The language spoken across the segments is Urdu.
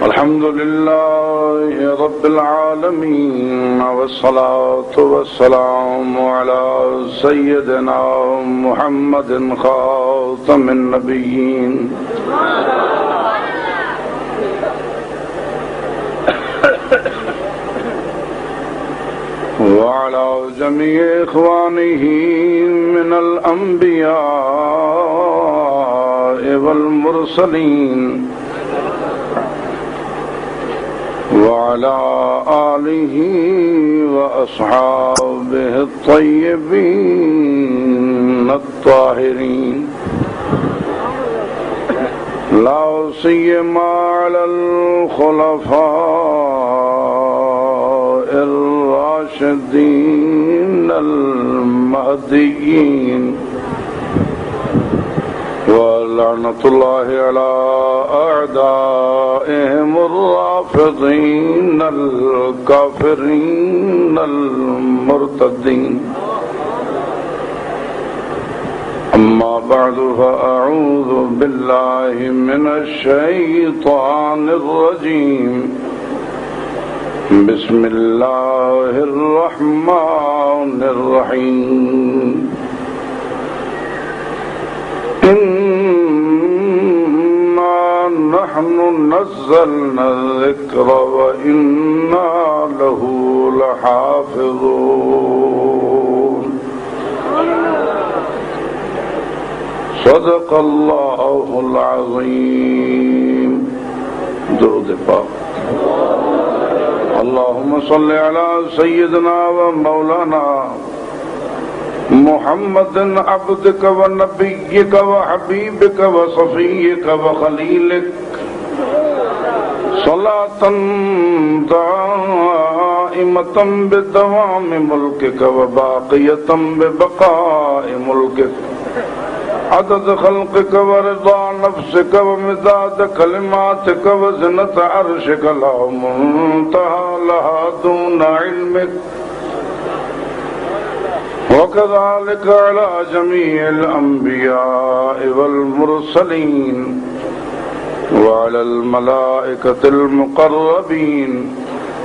الحمد لله رب العالمين والصلاة والسلام على سيدنا محمد خاتم النبيين وعلى جميع إخوانه من الأنبياء والمرسلين وعلى آله وأصحابه الطيبين الطاهرين لا سيما على الخلفاء الراشدين المهديين ولعنة الله على أعدائهم الرافضين الكافرين المرتدين أما بعد فأعوذ بالله من الشيطان الرجيم بسم الله الرحمن الرحيم إنا نحن نزلنا الذكر وإنا له لحافظون صدق الله العظيم. درود پاک. اللهم صل على سيدنا ومولانا محمد عبدك ونبيك وحبيبك وصفيك وخليلك صلاة دائمة بدوام ملكك وباقية ببقاء ملكك عدد خلقك ورضا نفسك ومداد كلماتك وزنة عرشك لا منتهى لها دون علمك وكذلك على جميع الأنبياء والمرسلين وعلى الملائكة المقربين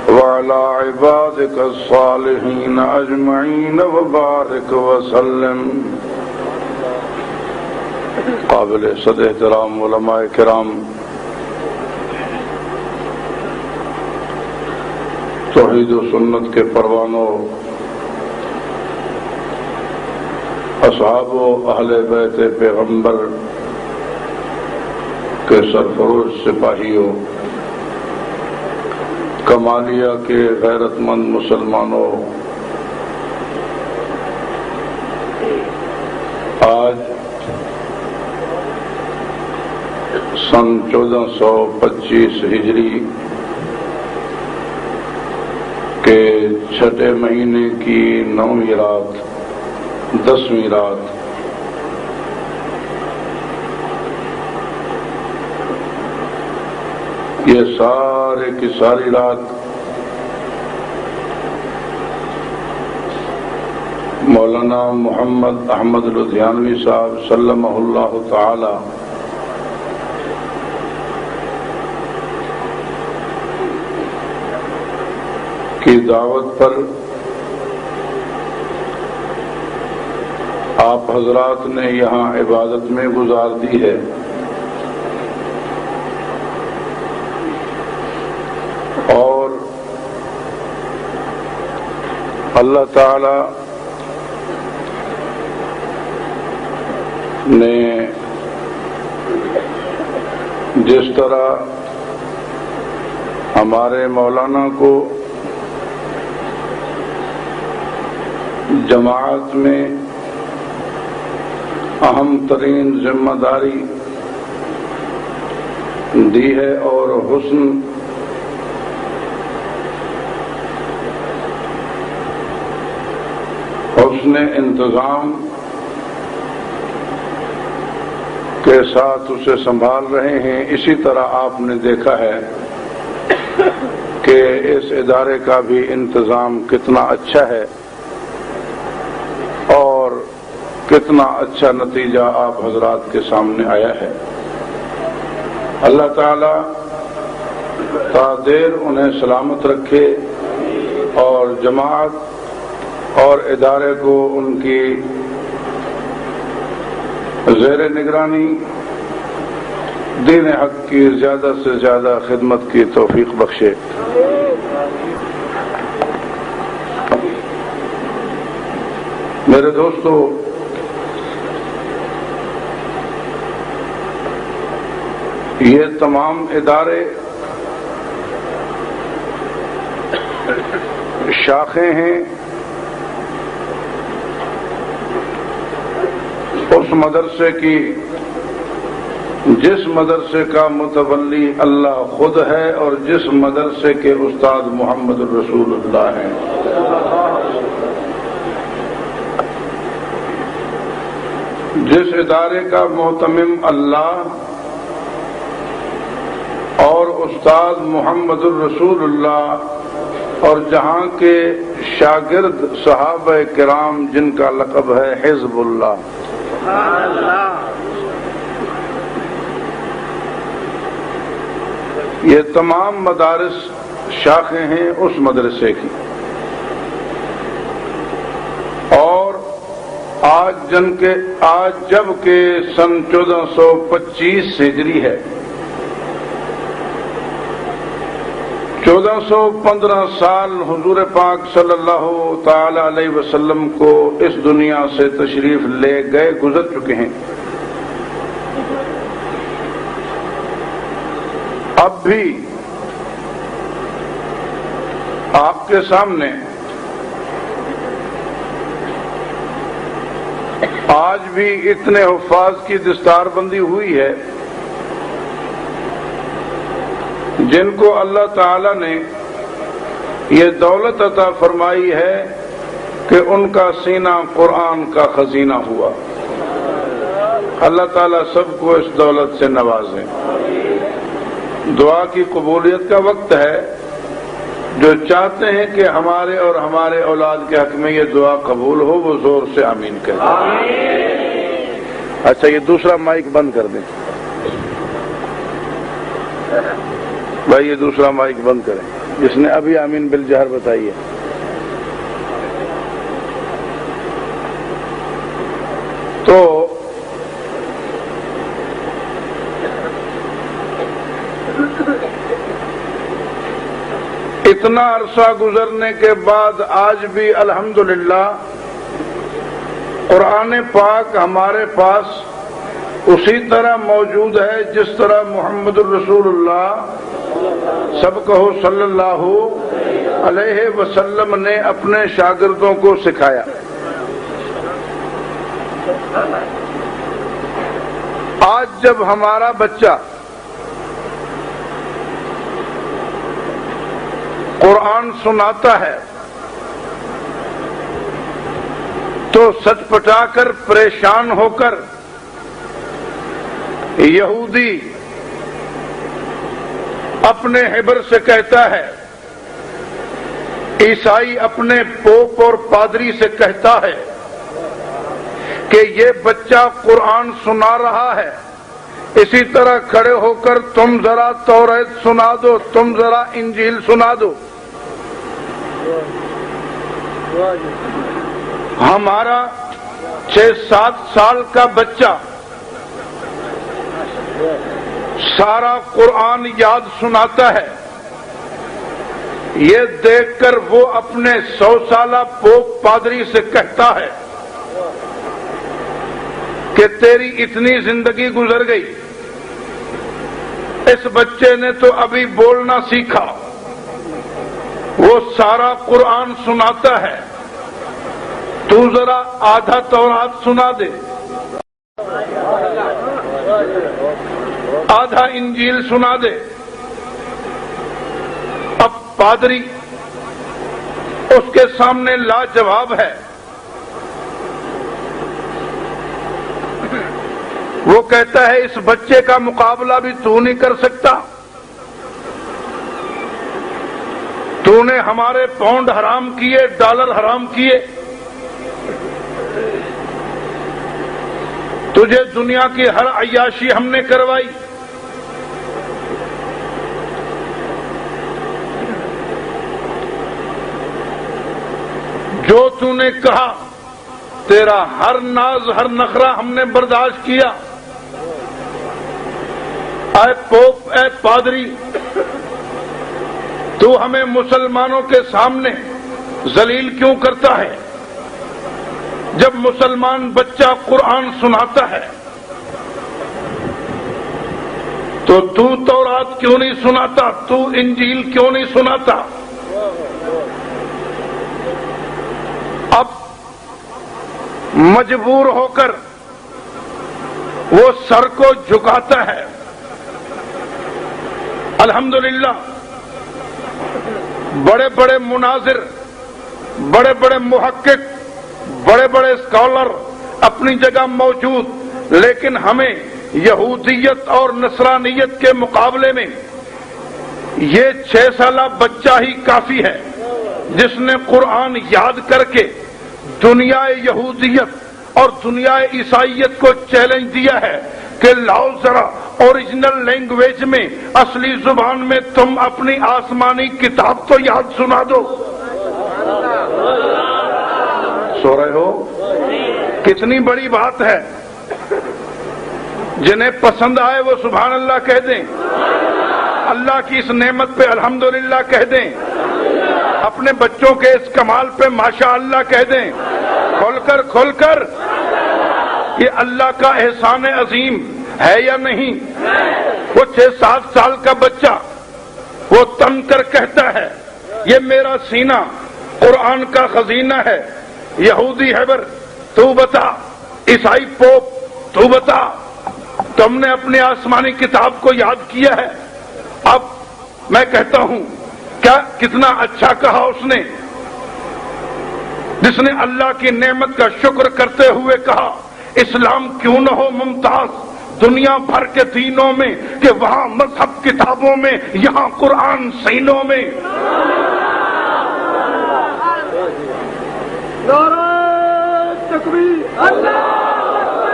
وعلى عبادك الصالحين أجمعين وبارك وسلم. قابل صد احترام علماء کرام، توحید و سنت کے پروانوں، اصحاب و اہل بیت پیغمبر کے سرفروش سپاہیوں، کمالیہ کے غیرت مند مسلمانوں، آج سن 1425 ہجری کے چھٹے مہینے کی 9ویں رات، 10ویں رات، یہ سارے کی ساری رات مولانا محمد احمد لدھیانوی صاحب سلمہ اللہ تعالی کی دعوت پر آپ حضرات نے یہاں عبادت میں گزار دی ہے. اور اللہ تعالی نے جس طرح ہمارے مولانا کو جماعت میں اہم ترین ذمہ داری دی ہے اور حسن انتظام کے ساتھ اسے سنبھال رہے ہیں، اسی طرح آپ نے دیکھا ہے کہ اس ادارے کا بھی انتظام کتنا اچھا ہے اور کتنا اچھا نتیجہ آپ حضرات کے سامنے آیا ہے۔ اللہ تعالی تا دیر انہیں سلامت رکھے اور جماعت اور ادارے کو ان کی زیر نگرانی دین حق کی زیادہ سے زیادہ خدمت کی توفیق بخشے۔ میرے دوستو، یہ تمام ادارے شاخیں ہیں اس مدرسے کی جس مدرسے کا متولی اللہ خود ہے اور جس مدرسے کے استاد محمد الرسول اللہ ہیں۔ جس ادارے کا محتمم اللہ اور استاد محمد الرسول اللہ اور جہاں کے شاگرد صحابہ کرام جن کا لقب ہے حزب اللہ، یہ تمام مدارس شاخیں ہیں اس مدرسے کی۔ اور آج جب کہ سن 1425 ہجری ہے، 1415 سال حضور پاک صلی اللہ تعالی علیہ وسلم کو اس دنیا سے تشریف لے گئے گزر چکے ہیں۔ اب بھی آپ کے سامنے آج بھی اتنے حفاظ کی دستار بندی ہوئی ہے جن کو اللہ تعالی نے یہ دولت عطا فرمائی ہے کہ ان کا سینہ قرآن کا خزینہ ہوا۔ اللہ تعالی سب کو اس دولت سے نوازے۔ دعا کی قبولیت کا وقت ہے۔ جو چاہتے ہیں کہ ہمارے اور ہمارے اولاد کے حق میں یہ دعا قبول ہو وہ زور سے آمین کہیں۔ اچھا، یہ دوسرا مائک بند کر دیں بھائی، یہ دوسرا مائک بند کریں جس نے ابھی آمین بالجہر بتائی ہے۔ تو اتنا عرصہ گزرنے کے بعد آج بھی الحمدللہ قرآن پاک ہمارے پاس اسی طرح موجود ہے جس طرح محمد الرسول اللہ سب کہو صلی اللہ علیہ وسلم نے اپنے شاگردوں کو سکھایا۔ آج جب ہمارا بچہ قرآن سناتا ہے تو سچ پٹا کر پریشان ہو کر یہودی اپنے حبر سے کہتا ہے، عیسائی اپنے پوپ اور پادری سے کہتا ہے کہ یہ بچہ قرآن سنا رہا ہے، اسی طرح کھڑے ہو کر تم ذرا توریت سنا دو، تم ذرا انجیل سنا دو۔ ہمارا 6-7 سال کا بچہ سارا قرآن یاد سناتا ہے، یہ دیکھ کر وہ اپنے 100 سالہ پوپ پادری سے کہتا ہے کہ تیری اتنی زندگی گزر گئی، اس بچے نے تو ابھی بولنا سیکھا، وہ سارا قرآن سناتا ہے، تو ذرا آدھا تورات سنا دے، آدھا انجیل سنا دے۔ اب پادری اس کے سامنے لاجواب ہے، وہ کہتا ہے اس بچے کا مقابلہ بھی تو نہیں کر سکتا، تو نے ہمارے پاؤنڈ حرام کیے، ڈالر حرام کیے، تجھے دنیا کی ہر عیاشی ہم نے کروائی، جو تو نے کہا تیرا ہر ناز ہر نخرہ ہم نے برداشت کیا۔ اے پوپ، اے پادری، تو ہمیں مسلمانوں کے سامنے ذلیل کیوں کرتا ہے؟ جب مسلمان بچہ قرآن سناتا ہے تو تورات کیوں نہیں سناتا؟ تو انجیل کیوں نہیں سناتا؟ اب مجبور ہو کر وہ سر کو جھکاتا ہے۔ الحمدللہ بڑے بڑے مناظر، بڑے بڑے محقق، بڑے بڑے اسکالر اپنی جگہ موجود، لیکن ہمیں یہودیت اور نصرانیت کے مقابلے میں یہ 6 سالہ بچہ ہی کافی ہے جس نے قرآن یاد کر کے دنیا یہودیت اور دنیا عیسائیت کو چیلنج دیا ہے کہ لاؤ ذرا اوریجنل لینگویج میں، اصلی زبان میں تم اپنی آسمانی کتاب تو یاد سنا دو۔ سو رہے ہو؟ کتنی بڑی بات ہے۔ جنہیں پسند آئے وہ سبحان اللہ کہہ دیں، اللہ کی اس نعمت پہ الحمدللہ کہہ دیں، اپنے بچوں کے اس کمال پہ ماشاء اللہ کہہ دیں، کھول کر یہ اللہ کا احسان عظیم ہے یا نہیں؟ وہ 6-7 سال کا بچہ وہ تن کر کہتا ہے یہ میرا سینہ قرآن کا خزینہ ہے۔ یہودی ہیبر تو بتا، عیسائی پوپ تو بتا، تم نے اپنی آسمانی کتاب کو یاد کیا ہے؟ اب میں کہتا ہوں کیا کتنا اچھا کہا اس نے، جس نے اللہ کی نعمت کا شکر کرتے ہوئے کہا اسلام کیوں نہ ہو ممتاز دنیا بھر کے دینوں میں، کہ وہاں مذہب کتابوں میں، یہاں قرآن سینوں میں۔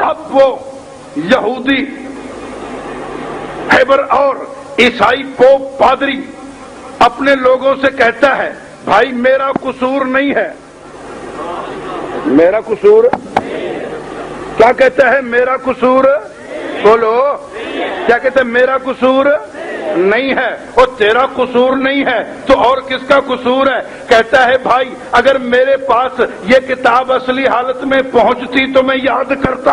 اب وہ یہودی ہیبر اور عیسائی پوپ پادری اپنے لوگوں سے کہتا ہے بھائی میرا قصور نہیں ہے، میرا قصور کیا کہتا ہے؟ میرا قصور، بولو کیا کہتا ہے؟ میرا قصور نہیں ہے، اور تیرا قصور نہیں ہے تو اور کس کا قصور ہے؟ کہتا ہے بھائی اگر میرے پاس یہ کتاب اصلی حالت میں پہنچتی تو میں یاد کرتا،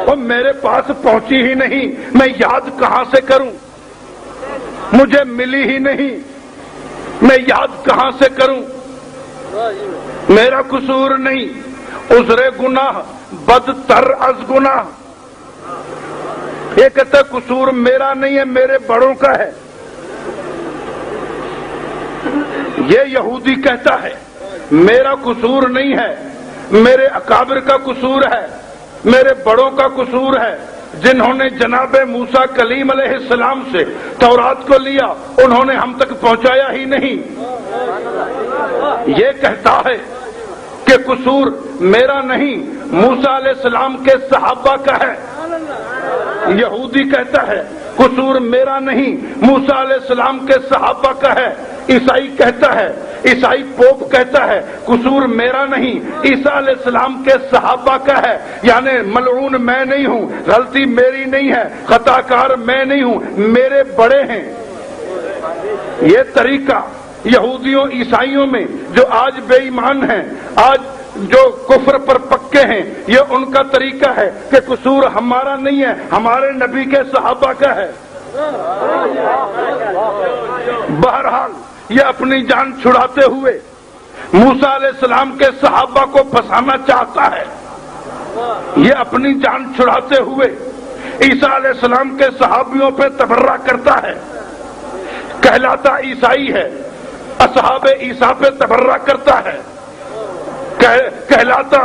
اور میرے پاس پہنچی ہی نہیں، میں یاد کہاں سے کروں؟ مجھے ملی ہی نہیں، میں یاد کہاں سے کروں؟ میرا قصور نہیں، عذر گناہ بدتر از گناہ۔ یہ کہتا ہے قصور میرا نہیں ہے، میرے بڑوں کا ہے۔ یہ یہودی کہتا ہے میرا قصور نہیں ہے، میرے اکابر کا قصور ہے، میرے بڑوں کا قصور ہے، جنہوں نے جناب موسیٰ کلیم علیہ السلام سے تورات کو لیا انہوں نے ہم تک پہنچایا ہی نہیں۔ یہ کہتا ہے کہ قصور میرا نہیں، موسیٰ علیہ السلام کے صحابہ کا ہے۔ یہودی کہتا ہے قصور میرا نہیں، موسیٰ علیہ السلام کے صحابہ کا ہے۔ عیسائی کہتا ہے، عیسائی پوپ کہتا ہے قصور میرا نہیں، عیسیٰ علیہ السلام کے صحابہ کا ہے، یعنی ملعون میں نہیں ہوں، غلطی میری نہیں ہے، خطا کار میں نہیں ہوں، میرے بڑے ہیں۔ یہ طریقہ یہودیوں عیسائیوں میں جو آج بے ایمان ہیں، آج جو کفر پر پکے ہیں، یہ ان کا طریقہ ہے کہ قصور ہمارا نہیں ہے، ہمارے نبی کے صحابہ کا ہے۔ بہرحال یہ اپنی جان چھڑاتے ہوئے موسیٰ علیہ السلام کے صحابہ کو پھنسانا چاہتا ہے، یہ اپنی جان چھڑاتے ہوئے عیسیٰ علیہ السلام کے صحابیوں پہ تبرہ کرتا ہے، کہلاتا عیسائی ہے، اصحاب عیسیٰ پہ تبرہ کرتا ہے، کہلاتا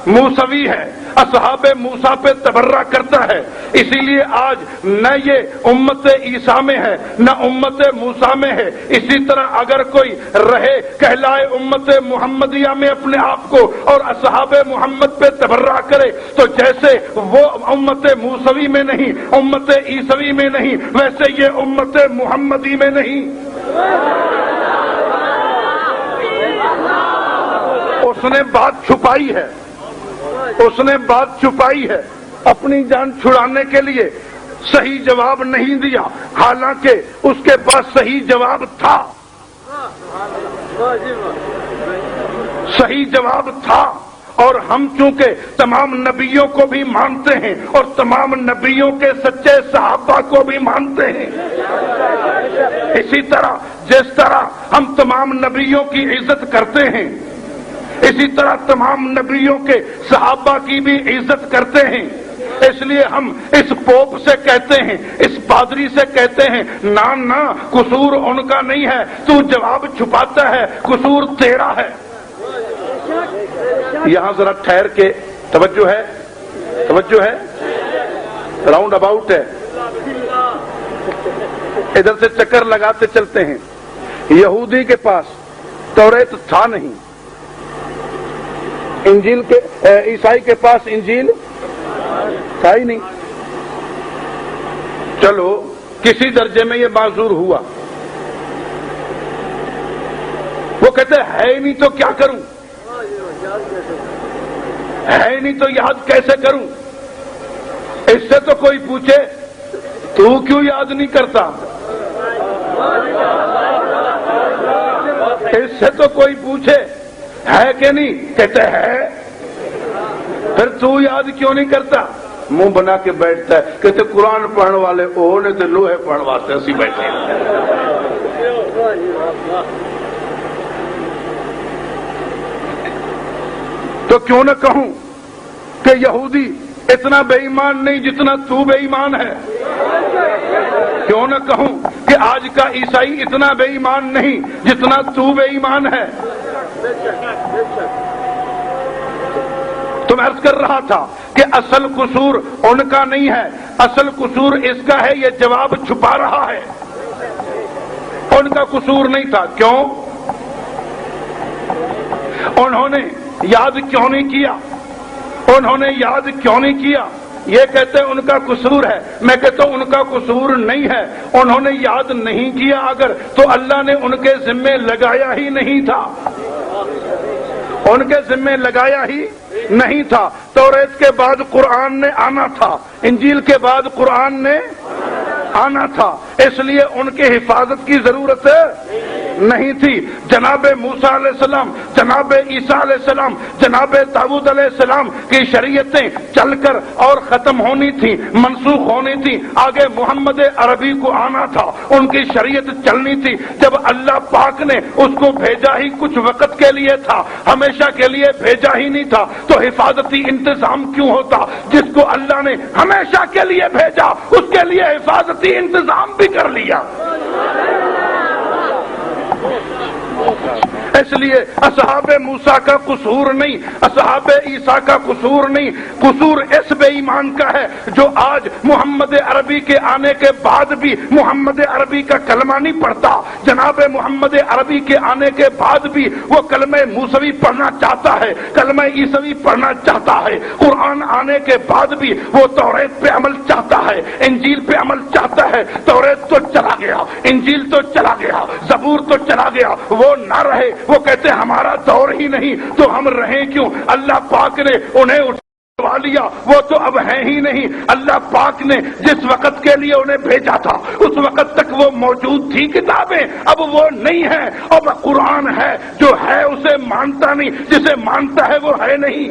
موسوی ہے، اصحاب موسیٰ پہ تبرہ کرتا ہے، اسی لیے آج نہ یہ امت عیسیٰ میں ہے نہ امت موسیٰ میں ہے۔ اسی طرح اگر کوئی رہے کہلائے امت محمدیہ میں اپنے آپ کو اور اصحاب محمد پہ تبرہ کرے، تو جیسے وہ امت موسوی میں نہیں، امت عیسوی میں نہیں، ویسے یہ امت محمدی میں نہیں۔ اس نے بات چھپائی ہے، اس نے بات چھپائی ہے، اپنی جان چھڑانے کے لیے صحیح جواب نہیں دیا، حالانکہ اس کے پاس صحیح جواب تھا، صحیح جواب تھا۔ اور ہم چونکہ تمام نبیوں کو بھی مانتے ہیں اور تمام نبیوں کے سچے صحابہ کو بھی مانتے ہیں، اسی طرح جس طرح ہم تمام نبیوں کی عزت کرتے ہیں، اسی طرح تمام نبیوں کے صحابہ کی بھی عزت کرتے ہیں۔ اس لیے ہم اس پوپ سے کہتے ہیں، اس پادری سے کہتے ہیں، نہ قصور ان کا نہیں ہے، تو جواب چھپاتا ہے، قصور تیرا ہے۔ یہاں ذرا ٹھہر کے توجہ ہے، توجہ ہے، راؤنڈ اباؤٹ ہے، ادھر سے چکر لگاتے چلتے ہیں۔ یہودی کے پاس توریت تھا نہیں، انجیل کے عیسائی کے پاس انجیل تھا ہی نہیں۔ چلو کسی درجے میں یہ معذور ہوا، وہ کہتے ہے ہی نہیں تو کیا کروں، ہے ہی نہیں تو یاد کیسے کروں۔ اس سے تو کوئی پوچھے تو کیوں یاد نہیں کرتا، اس سے تو کوئی پوچھے ہے کہ نہیں، کہتے ہے، پھر تو یاد کیوں نہیں کرتا، منہ بنا کے بیٹھتا ہے۔ کہتے قرآن پڑھنے والے او نے تو لوہے پڑھنے واسطے اسی بیٹھے تو کیوں نہ کہوں کہ یہودی اتنا بے ایمان نہیں جتنا تو بے ایمان ہے، کیوں نہ کہوں کہ آج کا عیسائی اتنا بے ایمان نہیں جتنا تو بے ایمان ہے۔ تو میں عرض کر رہا تھا کہ اصل قصور ان کا نہیں ہے، اصل قصور اس کا ہے، یہ جواب چھپا رہا ہے، ان کا قصور نہیں تھا۔ کیوں؟ انہوں نے یاد کیوں نہیں کیا، انہوں نے یاد کیوں نہیں کیا؟ یہ کہتے ہیں ان کا قصور ہے، میں کہتا ہوں ان کا قصور نہیں ہے، انہوں نے یاد نہیں کیا اگر تو اللہ نے ان کے ذمے لگایا ہی نہیں تھا، ان کے ذمے لگایا ہی نہیں تھا۔ توریت کے بعد قرآن نے آنا تھا، انجیل کے بعد قرآن نے آنا تھا، اس لیے ان کی حفاظت کی ضرورت نہیں تھی۔ جناب موسیٰ علیہ السلام، جناب عیسیٰ علیہ السلام، جناب داؤد علیہ السلام کی شریعتیں چل کر اور ختم ہونی تھی، منسوخ ہونی تھی، آگے محمد عربی کو آنا تھا، ان کی شریعت چلنی تھی۔ جب اللہ پاک نے اس کو بھیجا ہی کچھ وقت کے لیے تھا، ہمیشہ کے لیے بھیجا ہی نہیں تھا، تو حفاظتی انتظام کیوں ہوتا؟ جس کو اللہ نے ہمیشہ کے لیے بھیجا اس کے لیے حفاظتی انتظام بھی کر لیا۔ اس لیے اصحاب موسیٰ کا قصور نہیں، اصحاب عیسیٰ کا قصور نہیں، قصور اس بے ایمان کا ہے جو آج محمد عربی کے آنے کے بعد بھی محمد عربی کا کلمہ نہیں پڑھتا، جناب محمد عربی کے آنے کے بعد بھی وہ کلمہ موسوی پڑھنا چاہتا ہے، کلمہ عیسوی پڑھنا چاہتا ہے، قرآن آنے کے بعد بھی وہ توریت پہ عمل چاہتا ہے، انجیل پہ عمل چاہتا ہے۔ توریت تو چلا گیا، انجیل تو چلا گیا، زبور تو چلا گیا، وہ نہ رہے، وہ کہتے ہمارا دور ہی نہیں تو ہم رہیں کیوں؟ اللہ پاک نے انہیں اٹھوا لیا، وہ تو اب ہیں ہی نہیں۔ اللہ پاک نے جس وقت کے لیے انہیں بھیجا تھا اس وقت تک وہ موجود تھی کتابیں، اب وہ نہیں ہے، اب قرآن ہے، جو ہے اسے مانتا نہیں، جسے مانتا ہے وہ ہے نہیں۔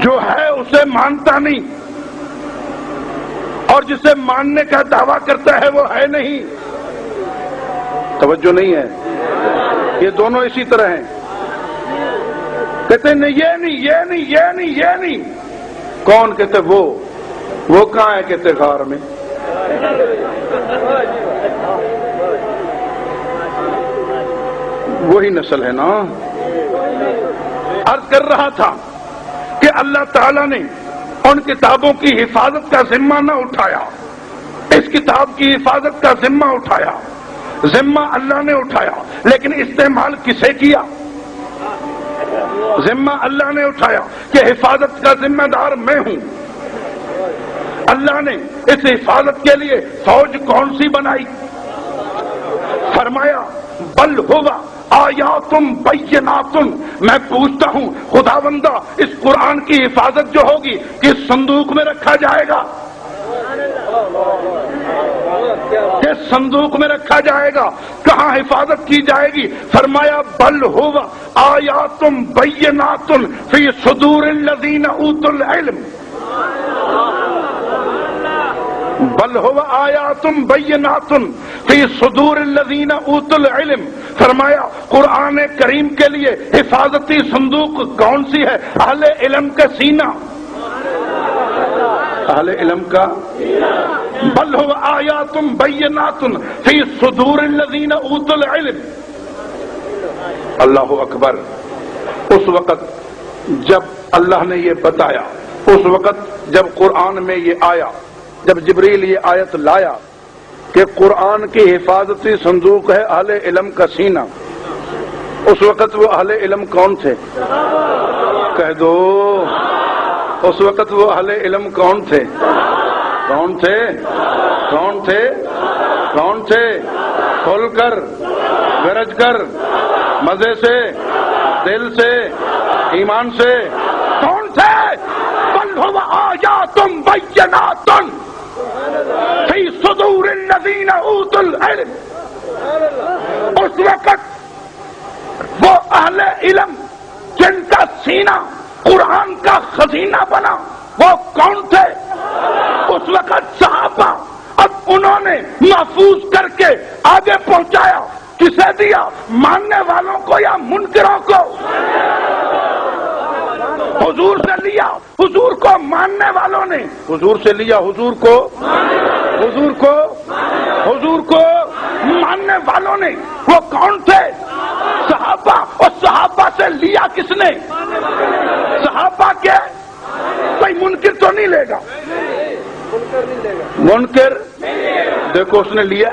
جو ہے اسے مانتا نہیں اور جسے ماننے کا دعویٰ کرتا ہے وہ ہے نہیں۔ توجہ نہیں ہے، یہ دونوں اسی طرح ہیں، کہتے نہیں یہ نہیں یہ نہیں یہ نہیں یہ نہیں۔ کون؟ کہتے وہ کہاں ہے؟ کہتے غار میں۔ وہی نسل ہے نا. عرض کر رہا تھا کہ اللہ تعالیٰ نے ان کتابوں کی حفاظت کا ذمہ نہ اٹھایا، اس کتاب کی حفاظت کا ذمہ اٹھایا، ذمہ اللہ نے اٹھایا، لیکن استعمال کسے کیا؟ ذمہ اللہ نے اٹھایا کہ حفاظت کا ذمہ دار میں ہوں. اللہ نے اس حفاظت کے لیے فوج کون سی بنائی؟ فرمایا بل ہوا آیاتم بیناتن. میں پوچھتا ہوں خداوندہ، اس قرآن کی حفاظت جو ہوگی کس صندوق میں رکھا جائے گا؟ کس صندوق میں رکھا جائے گا؟ کہاں حفاظت کی جائے گی؟ فرمایا بل ہوا آیاتم بیناتن فی صدور الذین اوتوا العلم. بل ہوا آیاتم بیناتن فی صدور الذین اوتوا العلم. فرمایا قرآن کریم کے لیے حفاظتی صندوق کون سی ہے؟ اہل علم کا سینہ، اہل علم کا. بل ہوا آیاتم بیناتن فی صدور الذین اوتوا العلم. اللہ اکبر. اس وقت جب اللہ نے یہ بتایا، اس وقت جب قرآن میں یہ آیا، جب جبریل یہ آیت لایا کہ قرآن کی حفاظتی صندوق ہے اہل علم کا سینہ، اس وقت وہ اہل علم کون تھے؟ کہہ دو. اس وقت وہ اہل علم کون تھے؟ کون تھے؟ کون تھے؟ کون تھے؟ کھول کر، گرج کر، مزے سے، دل سے، ایمان سے. کون تھے؟ بل هو آیات بینات فی صدور الذین اوتوا العلم. اس وقت وہ اہل علم جن کا سینہ قرآن کا خزینہ بنا، وہ کون تھے؟ اس وقت صحابہ. اب انہوں نے محفوظ کر کے آگے پہنچایا. کسے دیا؟ ماننے والوں کو یا منکروں کو؟ حضور سے لیا، حضور کو ماننے والوں نے. حضور سے لیا، حضور کو، حضور کو، حضور کو ماننے والوں نے. وہ کون تھے؟ صحابہ. اور صحابہ سے لیا کس نے؟ صحابہ کے. کوئی منکر تو نہیں لے گا؟ منکر دیکھو اس نے لیا،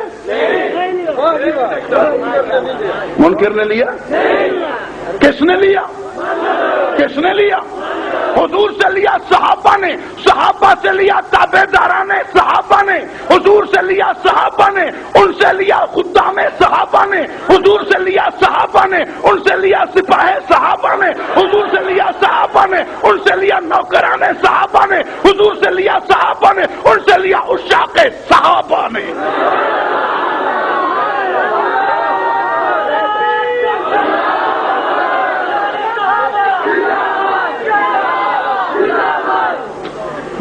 منکر نے لیا. کس نے لیا؟ کس نے لیا؟ حضور سے لیا صحابہ نے. صحابہ سے لیا تابع داران صحابہ نے. حضور سے لیا صحابہ نے. ان سے لیا خدام صحابہ نے. حضور سے لیا صحابہ نے. ان سے لیا سپاہ صحابہ نے. حضور سے لیا صحابہ نے. ان سے لیا نوکران صحابہ نے. حضور سے لیا صحابہ نے. ان سے لیا عشاق صحابہ نے.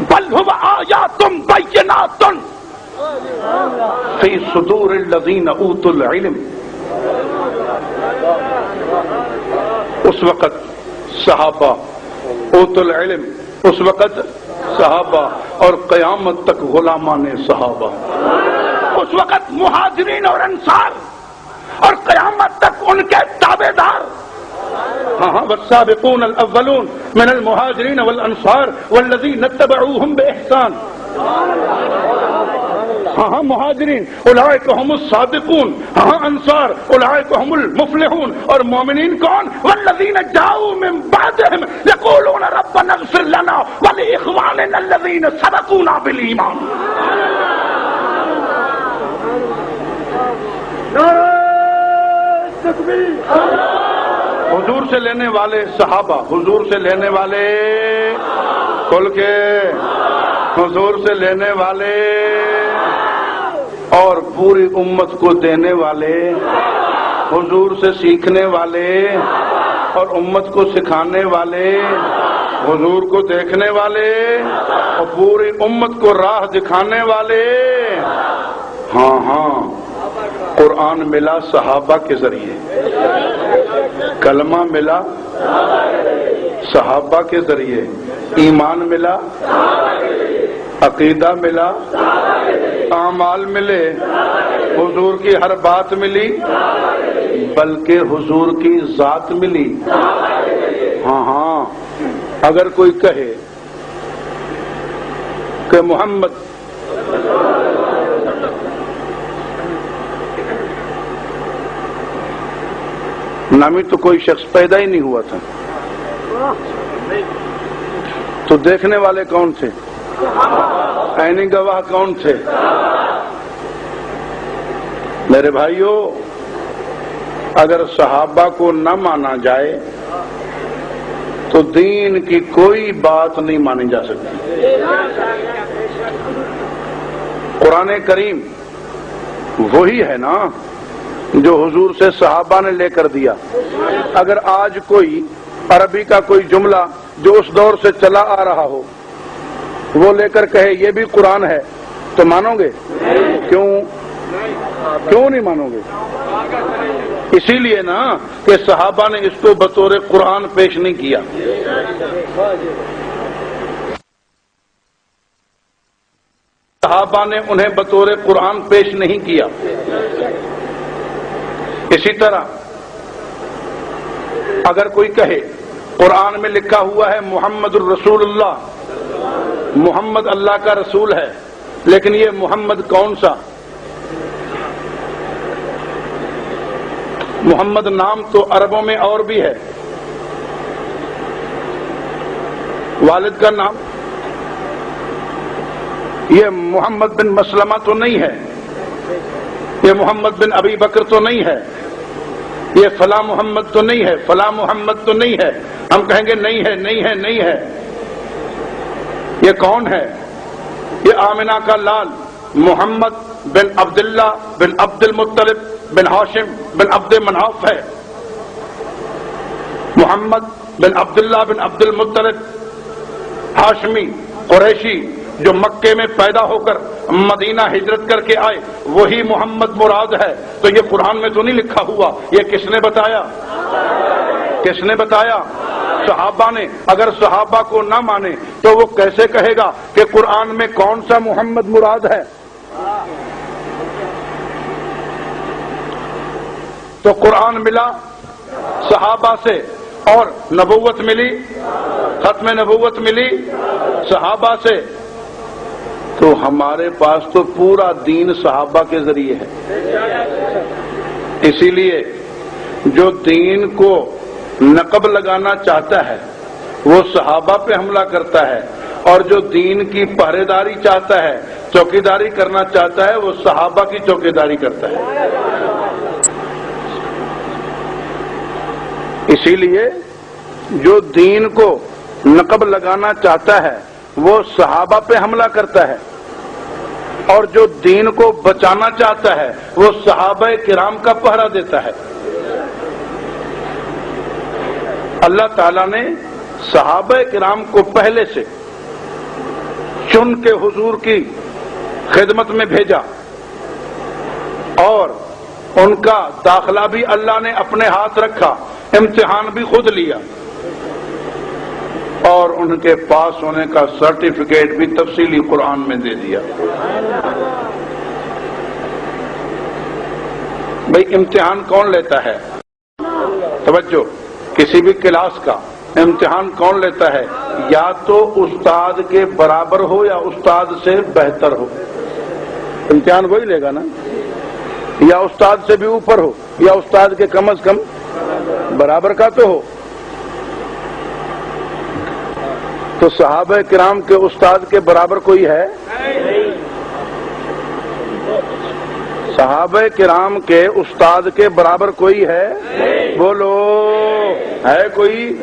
بل هو آیات بینات فی صدور الذین اوتوا العلم. اس وقت صحابہ اوتوا العلم، اس وقت صحابہ اور قیامت تک غلامان صحابہ. اس وقت مہاجرین اور انصار اور قیامت تک ان کے تابع دار. والسابقون الاولون من المہاجرین والانصار والذین اتبعوہم باحسان. مہاجرین اولئک هم الصادقون، انصار اولئک هم المفلحون. اور مومنین کون؟ والذین جاؤوا من بعدهم یقولون ربنا اغفر لنا ولاخواننا الذین سبقونا بالایمان. حضور سے لینے والے صحابہ، حضور سے لینے والے کھل کے، حضور سے لینے والے اور پوری امت کو دینے والے، حضور سے سیکھنے والے اور امت کو سکھانے والے، حضور کو دیکھنے والے اور پوری امت کو راہ دکھانے والے. ہاں قرآن ملا صحابہ کے ذریعے، کلمہ ملا صحابہ کے ذریعے، ایمان ملا، عقیدہ ملا، اعمال ملے، حضور کی ہر بات ملی، بلکہ حضور کی ذات ملی۔ ہاں اگر کوئی کہے کہ محمد نامی تو کوئی شخص پیدا ہی نہیں ہوا تھا، تو دیکھنے والے کون تھے؟ عینی گواہ کون تھے؟ میرے بھائیوں، اگر صحابہ کو نہ مانا جائے تو دین کی کوئی بات نہیں مانی جا سکتی۔ قرآن کریم وہی ہے نا جو حضور سے صحابہ نے لے کر دیا۔ اگر آج کوئی عربی کا کوئی جملہ جو اس دور سے چلا آ رہا ہو وہ لے کر کہے یہ بھی قرآن ہے تو مانو گے؟ کیوں نہیں مانو گے؟ اسی لیے نا کہ صحابہ نے اس کو بطور قرآن پیش نہیں کیا۔ صحابہ نے انہیں بطور قرآن پیش نہیں کیا۔ اسی طرح اگر کوئی کہے قرآن میں لکھا ہوا ہے محمد الرسول اللہ، محمد اللہ کا رسول ہے، لیکن یہ محمد کون سا؟ محمد نام تو عربوں میں اور بھی ہے، والد کا نام یہ محمد بن مسلمہ تو نہیں ہے، یہ محمد بن ابی بکر تو نہیں ہے، یہ فلاں محمد تو نہیں ہے، فلاں محمد تو نہیں ہے۔ ہم کہیں گے نہیں ہے نہیں ہے نہیں ہے۔ یہ کون ہے؟ یہ آمنہ کا لال محمد بن عبداللہ بن عبد المطلب بن ہاشم بن عبد مناف ہے۔ محمد بن عبداللہ بن عبد المطلب ہاشمی قریشی جو مکے میں پیدا ہو کر مدینہ ہجرت کر کے آئے وہی محمد مراد ہے۔ تو یہ قرآن میں تو نہیں لکھا ہوا، یہ کس نے بتایا؟ کس نے بتایا؟ صحابہ نے۔ اگر صحابہ کو نہ مانے تو وہ کیسے کہے گا کہ قرآن میں کون سا محمد مراد ہے؟ تو قرآن ملا صحابہ سے اور نبوت ملی، ختم نبوت ملی صحابہ سے، تو ہمارے پاس تو پورا دین صحابہ کے ذریعے ہے۔ اسی لیے جو دین کو نقب لگانا چاہتا ہے وہ صحابہ پہ حملہ کرتا ہے، اور جو دین کی پہرے داری چاہتا ہے، چوکیداری کرنا چاہتا ہے، وہ صحابہ کی چوکیداری کرتا ہے۔ اسی لیے جو دین کو نقب لگانا چاہتا ہے وہ صحابہ پہ حملہ کرتا ہے، اور جو دین کو بچانا چاہتا ہے وہ صحابہ کرام کا پہرا دیتا ہے۔ اللہ تعالیٰ نے صحابہ کرام کو پہلے سے چن کے حضور کی خدمت میں بھیجا، اور ان کا داخلہ بھی اللہ نے اپنے ہاتھ رکھا، امتحان بھی خود لیا، اور ان کے پاس ہونے کا سرٹیفکیٹ بھی تفصیلی قرآن میں دے دیا۔ بھئی امتحان کون لیتا ہے؟ توجہ، کسی بھی کلاس کا امتحان کون لیتا ہے؟ یا تو استاد کے برابر ہو یا استاد سے بہتر ہو، امتحان وہی لے گا نا، یا استاد سے بھی اوپر ہو یا استاد کے کم از کم برابر کا تو ہو۔ تو صحابہ کرام کے استاد کے برابر کوئی ہے؟ صحابہ کرام کے استاد کے برابر کوئی ہے؟ بولو، ہے کوئی؟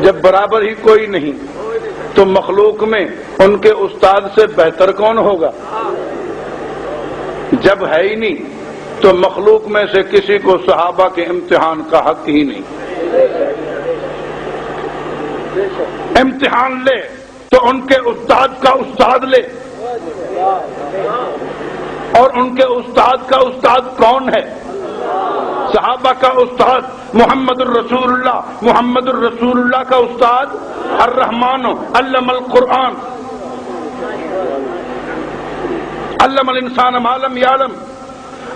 جب برابر ہی کوئی نہیں تو مخلوق میں ان کے استاد سے بہتر کون ہوگا؟ جب ہے ہی نہیں تو مخلوق میں سے کسی کو صحابہ کے امتحان کا حق ہی نہیں۔ امتحان لے تو ان کے استاد کا استاد لے، اور ان کے استاد کا استاد کون ہے؟ صحابہ کا استاد محمد الرسول اللہ، محمد الرسول اللہ کا استاد الرحمن علم القرآن، علم الانسان ما لم یعلم،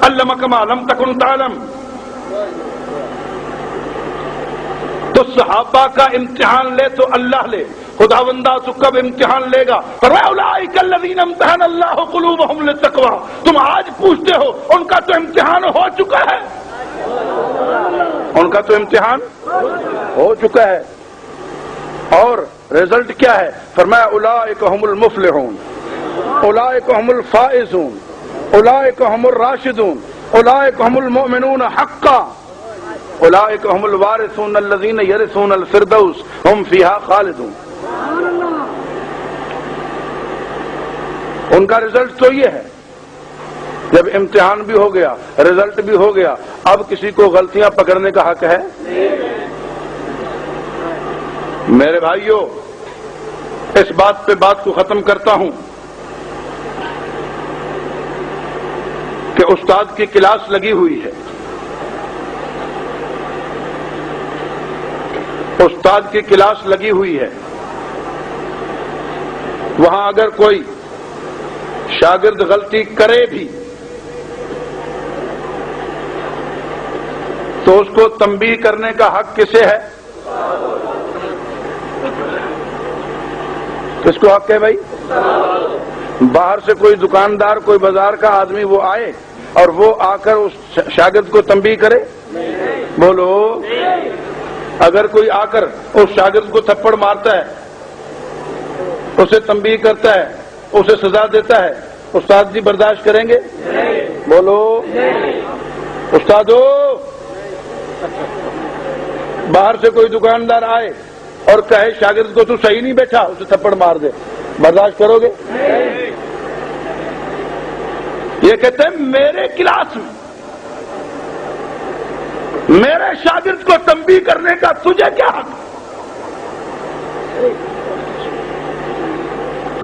علمک ما لم تکن تعلم. تو صحابہ کا امتحان لے تو اللہ لے، خداوندہ تو کب امتحان لے گا؟ فرمایا اولئک الذین امتحن اللہ قلوبہم للتقوی. تم آج پوچھتے ہو، ان کا تو امتحان ہو چکا ہے، ان کا تو امتحان ہو چکا ہے. اور رزلٹ کیا ہے؟ فرمایا اولئک هم المفلحون، اولئک هم الفائزون، اولئک هم الراشدون، اولئک هم المؤمنون حقا، اولئک هم الوارثون الذین یرثون الفردوس هم فیہا خالدون. ان کا رزلٹ تو یہ ہے. جب امتحان بھی ہو گیا، رزلٹ بھی ہو گیا، اب کسی کو غلطیاں پکڑنے کا حق ہے؟ میرے بھائیوں، اس بات پہ بات کو ختم کرتا ہوں کہ استاد کی کلاس لگی ہوئی ہے. استاد کی کلاس لگی ہوئی ہے. وہاں اگر کوئی شاگرد غلطی کرے بھی تو اس کو تنبیہ کرنے کا حق کسے ہے؟ کس کو حق ہے بھائی؟ باہر سے کوئی دکاندار، کوئی بازار کا آدمی وہ آئے اور وہ آ کر اس شاگرد کو تنبیہ کرے؟ بولو. اگر کوئی آ کر اس شاگرد کو تھپڑ مارتا ہے، اسے تنبیہ کرتا ہے، اسے سزا دیتا ہے، استاد جی برداشت کریں گے؟ بولو. استادو، باہر سے کوئی دکاندار آئے اور کہے شاگرد کو تو صحیح نہیں بیٹھا، اسے تھپڑ مار دے، برداشت کرو گے؟ یہ کہتے ہیں میرے کلاس میں میرے شاگرد کو تنبیہ کرنے کا تجھے کیا حق؟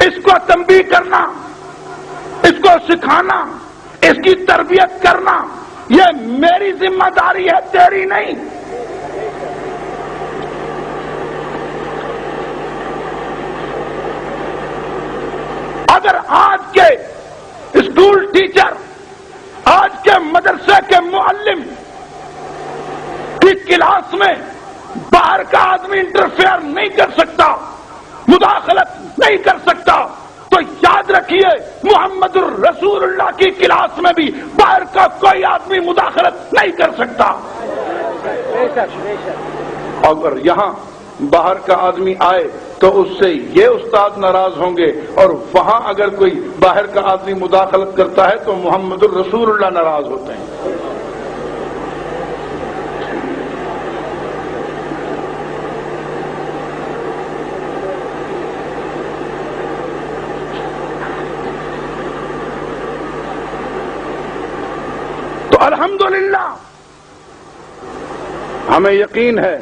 اس کو تنبیہ کرنا، اس کو سکھانا، اس کی تربیت کرنا، یہ میری ذمہ داری ہے، تیری نہیں. اگر آج کے اسکول ٹیچر، آج کے مدرسے کے معلم کی کلاس میں باہر کا آدمی انٹرفیئر نہیں کر سکتا، مداخلت نہیں کر سکتا، تو یاد رکھیے محمد الرسول اللہ کی کلاس میں بھی باہر کا کوئی آدمی مداخلت نہیں کر سکتا. اگر یہاں باہر کا آدمی آئے تو اس سے یہ استاد ناراض ہوں گے، اور وہاں اگر کوئی باہر کا آدمی مداخلت کرتا ہے تو محمد الرسول اللہ ناراض ہوتے ہیں. الحمدللہ ہمیں یقین ہے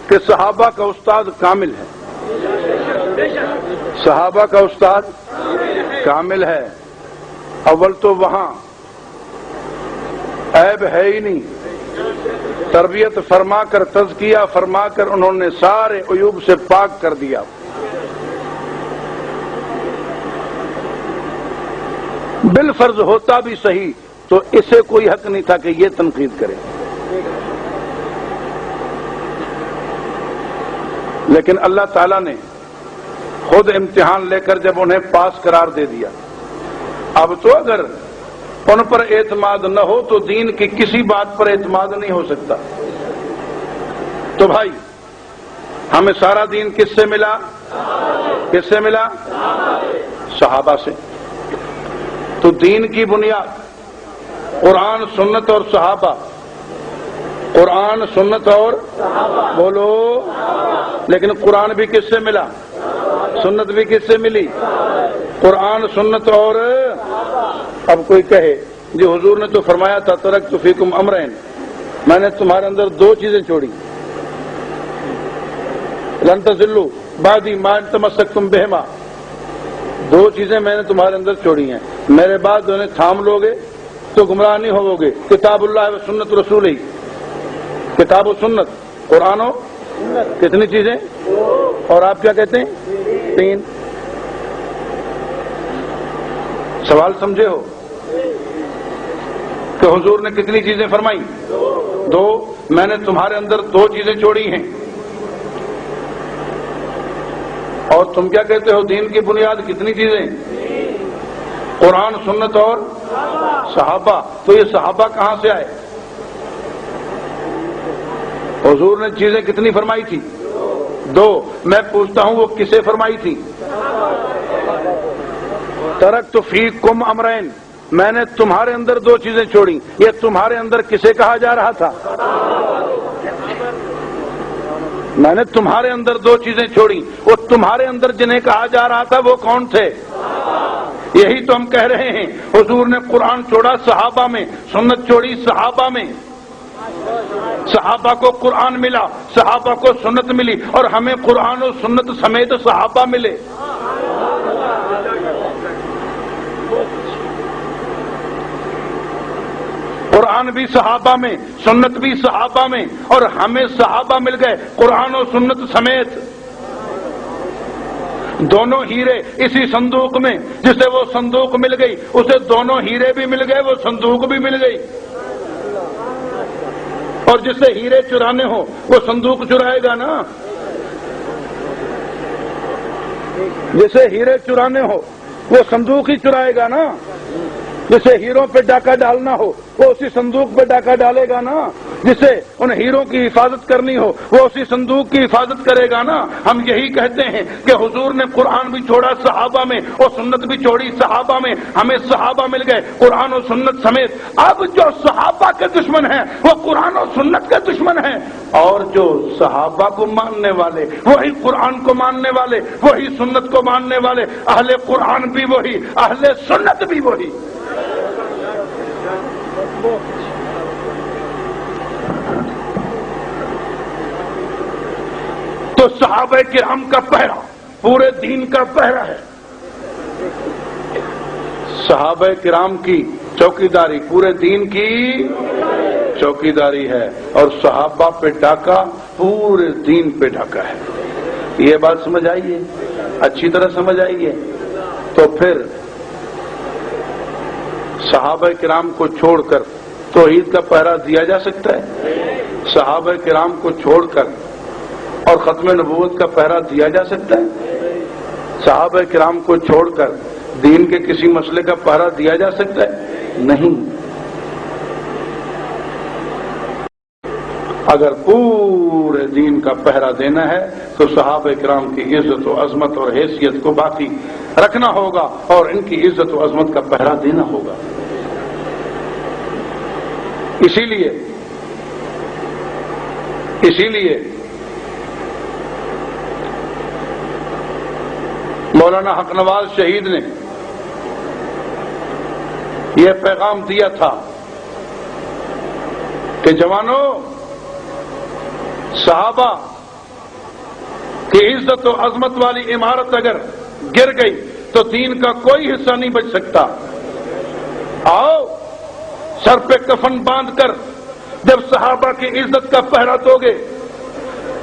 کہ صحابہ کا استاد کامل ہے. صحابہ کا استاد کامل ہے. اول تو وہاں عیب ہے ہی نہیں. تربیت فرما کر، تزکیہ فرما کر انہوں نے سارے عیوب سے پاک کر دیا. بالفرض ہوتا بھی صحیح تو اسے کوئی حق نہیں تھا کہ یہ تنقید کرے. لیکن اللہ تعالیٰ نے خود امتحان لے کر جب انہیں پاس قرار دے دیا، اب تو اگر ان پر اعتماد نہ ہو تو دین کی کسی بات پر اعتماد نہیں ہو سکتا. تو بھائی، ہمیں سارا دین کس سے ملا؟ کس سے ملا؟ صحابہ سے. تو دین کی بنیاد قرآن، سنت اور صحابہ. قرآن، سنت اور بولو. لیکن قرآن بھی کس سے ملا؟ سنت بھی کس سے ملی؟ قرآن، سنت اور. اب کوئی کہے جی حضور نے تو فرمایا تھا ترکت فیکم امرین، میں نے تمہارے اندر دو چیزیں چھوڑی، لن تضلوا بعدی ما ان تمسکتم بہما. دو چیزیں میں نے تمہارے اندر چھوڑی ہیں، میرے بعد انہیں تھام لوگے تو گمراہ نہیں ہوو گے. کتاب اللہ و سنت رسول ہی. کتاب و سنت، قرآن و کتنی چیزیں؟ اور آپ کیا کہتے ہیں؟ 3. سوال سمجھے ہو؟ کہ حضور نے کتنی چیزیں فرمائی؟ دو. میں نے تمہارے اندر دو چیزیں چھوڑی ہیں. اور تم کیا کہتے ہو دین کی بنیاد کتنی چیزیں؟ قرآن، سنت اور صحابہ. تو یہ صحابہ کہاں سے آئے؟ حضور نے چیزیں کتنی فرمائی تھی؟ دو. میں پوچھتا ہوں وہ کسے فرمائی تھی؟ ترکت فیکم امرین، میں نے تمہارے اندر دو چیزیں چھوڑی. یہ تمہارے اندر کسے کہا جا رہا تھا؟ میں نے تمہارے اندر دو چیزیں چھوڑی. وہ تمہارے اندر جنہیں کہا جا رہا تھا وہ کون تھے؟ یہی تو ہم کہہ رہے ہیں. حضور نے قرآن چھوڑا صحابہ میں، سنت چھوڑی صحابہ میں. صحابہ کو قرآن ملا، صحابہ کو سنت ملی، اور ہمیں قرآن و سنت سمیت صحابہ ملے. قرآن بھی صحابہ میں، سنت بھی صحابہ میں، اور ہمیں صحابہ مل گئے قرآن و سنت سمیت. دونوں ہیرے اسی صندوق میں. جسے وہ صندوق مل گئی اسے دونوں ہیرے بھی مل گئے، وہ صندوق بھی مل گئی. اور جسے ہیرے چرانے ہو وہ صندوق چرائے گا نا. جسے ہیرے چرانے ہو وہ صندوق ہی چرائے گا نا. جسے ہیروں پہ ڈاکہ ڈالنا ہو وہ اسی صندوق پہ ڈاکہ ڈالے گا نا. جسے ان ہیروں کی حفاظت کرنی ہو وہ اسی صندوق کی حفاظت کرے گا نا. ہم یہی کہتے ہیں کہ حضور نے قرآن بھی چھوڑا صحابہ میں اور سنت بھی چھوڑی صحابہ میں. ہمیں صحابہ مل گئے قرآن و سنت سمیت. اب جو صحابہ کے دشمن ہیں وہ قرآن و سنت کے دشمن ہیں، اور جو صحابہ کو ماننے والے وہی قرآن کو ماننے والے، وہی سنت کو ماننے والے. اہل قرآن بھی وہی، اہل سنت بھی وہی. تو صحابہ کرام کا پہرا پورے دین کا پہرا ہے. صحابہ کرام کی چوکیداری پورے دین کی چوکیداری ہے، اور صحابہ پہ ڈاکہ پورے دین پہ ڈاکہ ہے. یہ بات سمجھ آئیے، اچھی طرح سمجھ آئیے. تو پھر صحابہ کرام کو چھوڑ کر توحید کا پہرا دیا جا سکتا ہے؟ صحابہ کرام کو چھوڑ کر اور ختم نبوت کا پہرا دیا جا سکتا ہے؟ صحابہ کرام کو چھوڑ کر دین کے کسی مسئلے کا پہرا دیا جا سکتا ہے؟ نہیں. اگر پورے دین کا پہرا دینا ہے تو صحابہ کرام کی عزت و عظمت اور حیثیت کو باقی رکھنا ہوگا اور ان کی عزت و عظمت کا پہرا دینا ہوگا. اسی لیے مولانا حق نواز شہید نے یہ پیغام دیا تھا کہ جوانوں، صحابہ کی عزت و عظمت والی عمارت اگر گر گئی تو دین کا کوئی حصہ نہیں بچ سکتا. آؤ سر پہ کفن باندھ کر جب صحابہ کی عزت کا پہرا دو گے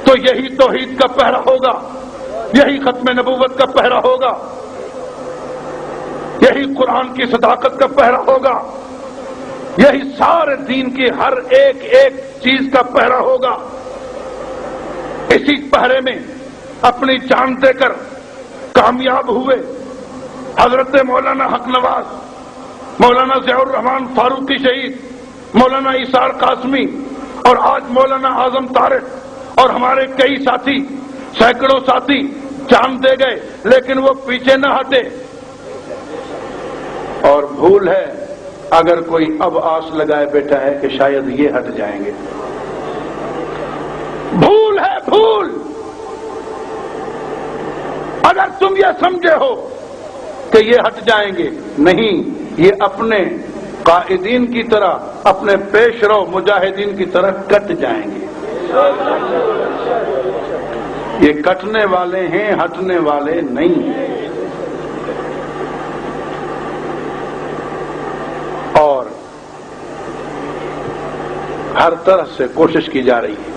تو یہی توحید کا پہرا ہوگا، یہی ختم نبوت کا پہرا ہوگا، یہی قرآن کی صداقت کا پہرا ہوگا، یہی سارے دین کی ہر ایک ایک چیز کا پہرا ہوگا. اسی پہرے میں اپنی جان دے کر کامیاب ہوئے حضرت مولانا حق نواز، مولانا ضیاء الرحمان فاروقی شہید، مولانا ایثار قاسمی، اور آج مولانا اعظم طارق اور ہمارے کئی ساتھی، سینکڑوں ساتھی جان دے گئے، لیکن وہ پیچھے نہ ہٹے. اور بھول ہے اگر کوئی اب آس لگائے بیٹھا ہے کہ شاید یہ ہٹ جائیں گے. بھول ہے، بھول. اگر تم یہ سمجھے ہو کہ یہ ہٹ جائیں گے، نہیں، یہ اپنے قائدین کی طرح، اپنے پیش رو مجاہدین کی طرح کٹ جائیں گے. یہ کٹنے والے ہیں، ہٹنے والے نہیں ہیں. اور ہر طرح سے کوشش کی جا رہی ہے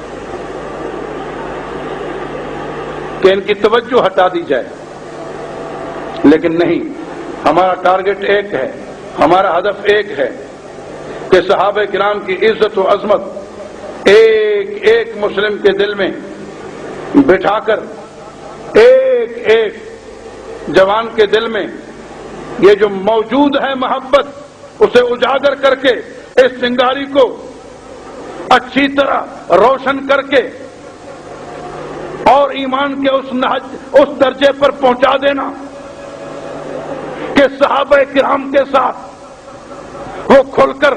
کہ ان کی توجہ ہٹا دی جائے، لیکن نہیں. ہمارا ٹارگٹ ایک ہے، ہمارا ہدف ایک ہے کہ صحابہ کرام کی عزت و عظمت ایک ایک مسلم کے دل میں بٹھا کر، ایک ایک جوان کے دل میں یہ جو موجود ہے محبت، اسے اجاگر کر کے اس چنگاری کو اچھی طرح روشن کر کے اور ایمان کے اس درجے پر پہنچا دینا کہ صحابہ کرام کے ساتھ وہ کھل کر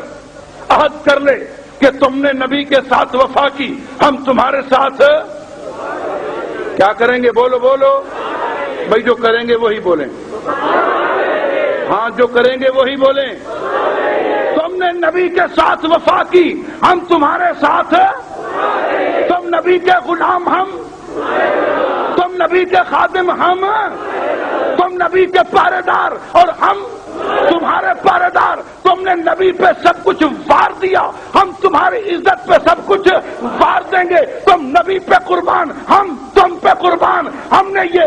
عہد کر لے کہ تم نے نبی کے ساتھ وفا کی، ہم تمہارے ساتھ کیا کریں گے؟ بولو بولو بھائی، جو کریں گے وہی بولیں، ہاں جو کریں گے وہی بولیں۔ تم نے نبی کے ساتھ وفا کی، ہم تمہارے ساتھ، تم نبی کے غلام، ہم تم نبی کے خادم، ہم تم نبی کے پہرے دار اور ہم تمہارے پہرے دار۔ تم نے نبی پہ سب کچھ وار دیا، ہم تمہاری عزت پہ سب کچھ وار دیں گے۔ تم نبی پہ قربان، ہم تم پہ قربان۔ ہم نے یہ